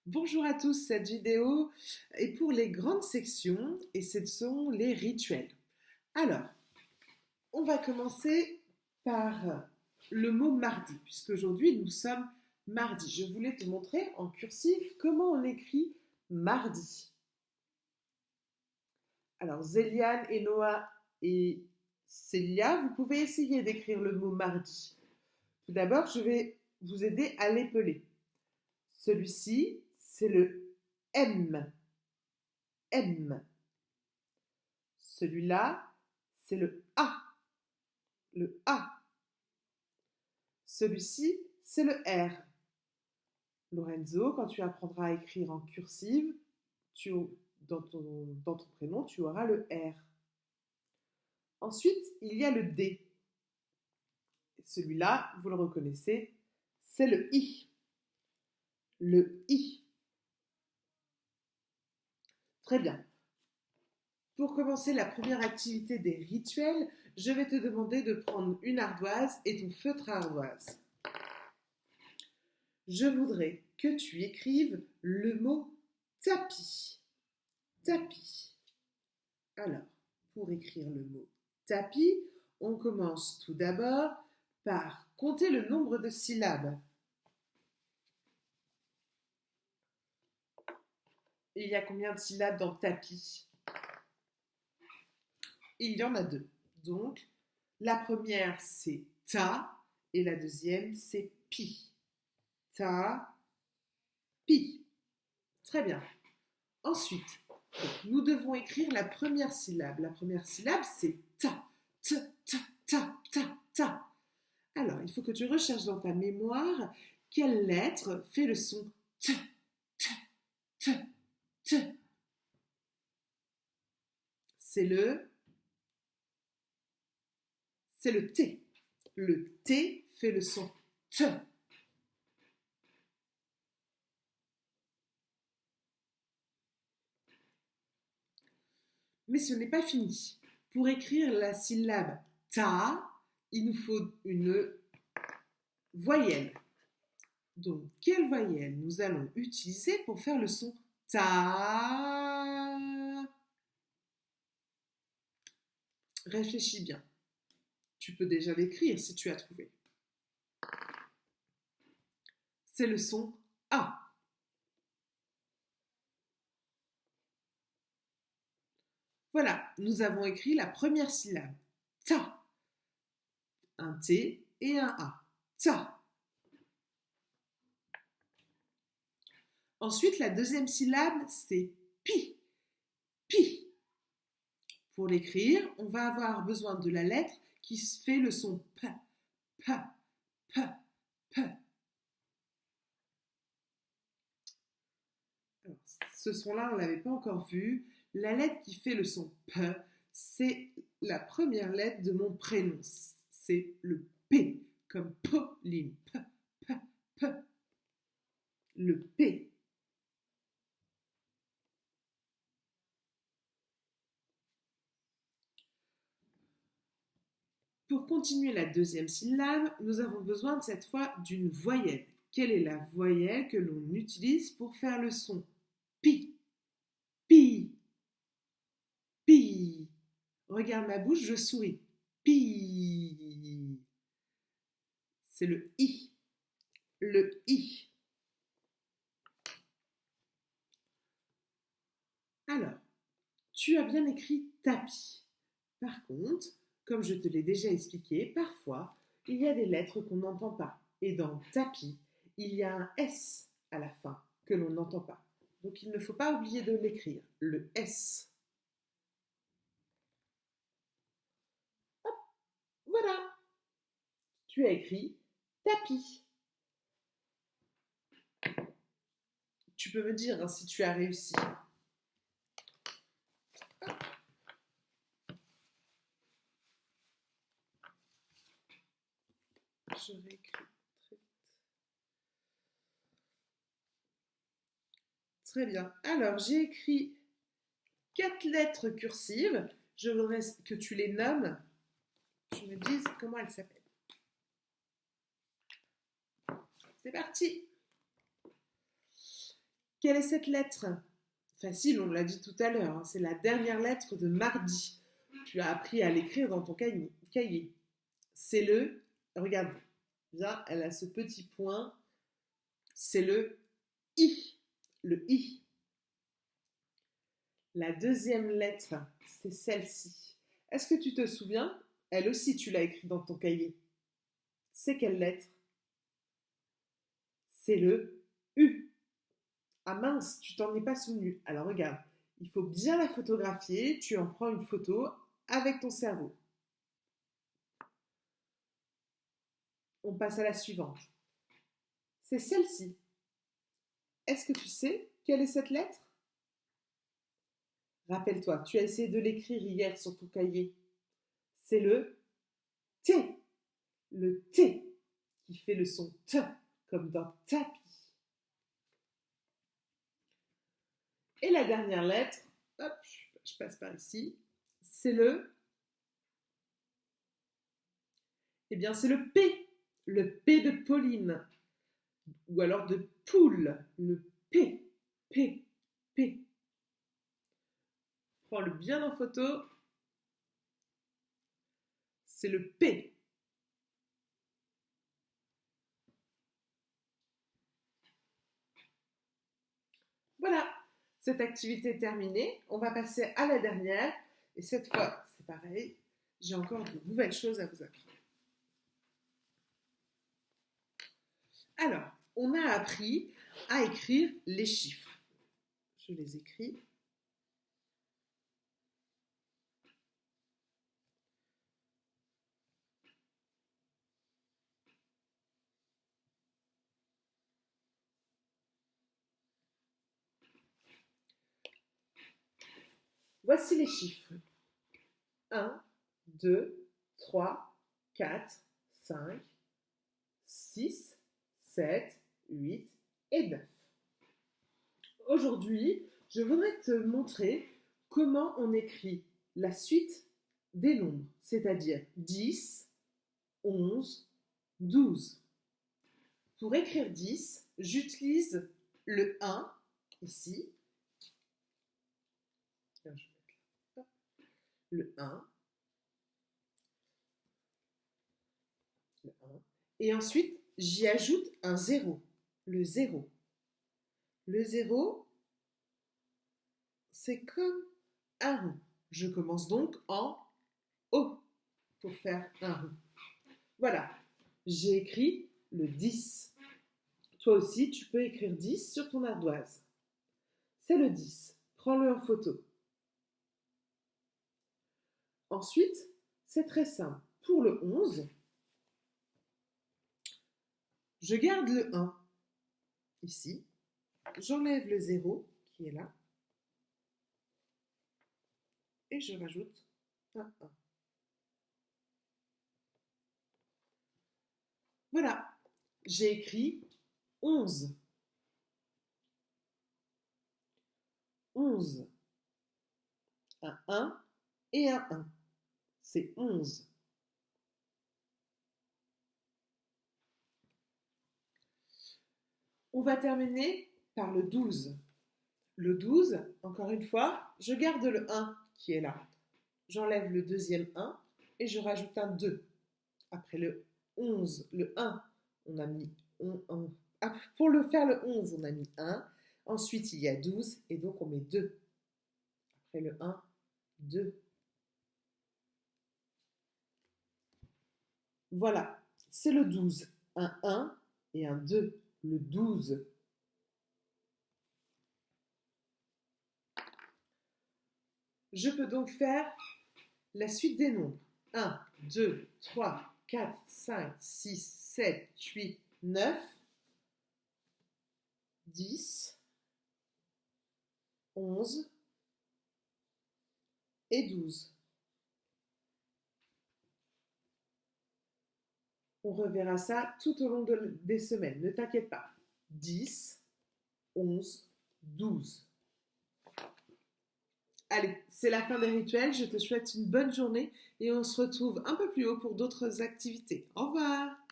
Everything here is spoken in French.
Bonjour à tous, cette vidéo est pour les grandes sections et ce sont les rituels. Alors, on va commencer par le mot mardi, puisqu'aujourd'hui nous sommes mardi. Je voulais te montrer en cursif comment on écrit mardi. Alors, Zéliane et Noah et Célia, vous pouvez essayer d'écrire le mot mardi. Tout d'abord, je vais vous aider à l'épeler. Celui-ci, c'est le M. M. Celui-là, c'est le A. Le A. Celui-ci, c'est le R. Lorenzo, quand tu apprendras à écrire en cursive, dans ton prénom, tu auras le R. Ensuite, il y a le D. Celui-là, vous le reconnaissez, c'est le I. Le I. Très bien. Pour commencer la première activité des rituels, je vais te demander de prendre une ardoise et ton feutre à ardoise. Je voudrais que tu écrives le mot tapis. Tapis. Alors, pour écrire le mot tapis, on commence tout d'abord par compter le nombre de syllabes. Il y a combien de syllabes dans tapis? Il y en a deux. Donc, la première, c'est ta et la deuxième, c'est pi. Ta, pi. Très bien. Ensuite, nous devons écrire la première syllabe. La première syllabe, c'est ta. T, ta, ta, ta, ta. Alors, il faut que tu recherches dans ta mémoire quelle lettre fait le son t, t, t, t. C'est le T. Le T fait le son T. Mais ce n'est pas fini. Pour écrire la syllabe ta, il nous faut une voyelle. Donc, quelle voyelle nous allons utiliser pour faire le son ta? Réfléchis bien. Tu peux déjà l'écrire si tu as trouvé. C'est le son A. Voilà, nous avons écrit la première syllabe. Ta. Un T et un A. Ta. Ensuite, la deuxième syllabe, c'est pi. Pi. Pour l'écrire, on va avoir besoin de la lettre qui fait le son P. P. P. P. Alors, ce son-là, on ne l'avait pas encore vu. La lettre qui fait le son P, c'est la première lettre de mon prénom. C'est le P, comme Pauline. P, P, P. Le P. Pour continuer la deuxième syllabe, nous avons besoin cette fois d'une voyelle. Quelle est la voyelle que l'on utilise pour faire le son pi? Pi. Pi. Regarde ma bouche, je souris. Pi. C'est le I. Le I. Alors, tu as bien écrit tapis. Par contre, comme je te l'ai déjà expliqué, parfois, il y a des lettres qu'on n'entend pas. Et dans tapis, il y a un S à la fin que l'on n'entend pas. Donc il ne faut pas oublier de l'écrire, le S. Hop, voilà, tu as écrit tapis. Tu peux me dire si tu as réussi. Je réécris très vite. Très bien. Alors, j'ai écrit 4 lettres cursives. Je voudrais que tu les nommes. Tu me dises comment elles s'appellent. C'est parti. Quelle est cette lettre? Facile, on l'a dit tout à l'heure, hein, c'est la dernière lettre de mardi. Tu as appris à l'écrire dans ton cahier. C'est le, regarde, bien, elle a ce petit point, c'est le I. Le I. La deuxième lettre, c'est celle-ci. Est-ce que tu te souviens? Elle aussi, tu l'as écrite dans ton cahier. C'est quelle lettre? C'est le U. Ah mince, tu t'en es pas souvenu. Alors regarde, il faut bien la photographier. Tu en prends une photo avec ton cerveau. On passe à la suivante. C'est celle-ci. Est-ce que tu sais quelle est cette lettre? Rappelle-toi, tu as essayé de l'écrire hier sur ton cahier. C'est le T. Le T qui fait le son T, comme dans tapis. Et la dernière lettre, hop, je passe par ici, c'est eh bien c'est le P de Pauline, ou alors de poule, le P, P, P. Prends-le bien en photo, c'est le P. Voilà, cette activité est terminée. On va passer à la dernière. Et cette fois, c'est pareil, j'ai encore de nouvelles choses à vous apprendre. Alors, on a appris à écrire les chiffres. Je les écris. Voici les chiffres. 1, 2, 3, 4, 5, 6, 7, 8 et 9. Aujourd'hui, je voudrais te montrer comment on écrit la suite des nombres, c'est-à-dire 10, 11, 12. Pour écrire 10, j'utilise le 1 ici. Le 1. Le 1. Et ensuite, j'y ajoute un 0. Le 0. Le 0, c'est comme un rond. Je commence donc en O pour faire un rond. Voilà, j'ai écrit le 10. Toi aussi, tu peux écrire 10 sur ton ardoise. C'est le 10. Prends-le en photo. Ensuite, c'est très simple. Pour le 11, je garde le 1 ici. J'enlève le 0 qui est là. Et je rajoute un 1. Voilà, j'ai écrit 11. 11. Un 1 et un 1. C'est 11. On va terminer par le 12. Le 12, encore une fois, je garde le 1 qui est là. J'enlève le deuxième 1 et je rajoute un 2. Après le 11, le 1, on a mis 1. Pour le faire le 11, on a mis 1. Ensuite, il y a 12 et donc on met 2. Après le 1, 2. Voilà, c'est le 12. Un 1 et un 2. Le 12. Je peux donc faire la suite des nombres. 1, 2, 3, 4, 5, 6, 7, 8, 9, 10, 11 et 12. On reverra ça tout au long des semaines, ne t'inquiète pas. 10, 11, 12. Allez, c'est la fin des rituels, je te souhaite une bonne journée et on se retrouve un peu plus haut pour d'autres activités. Au revoir!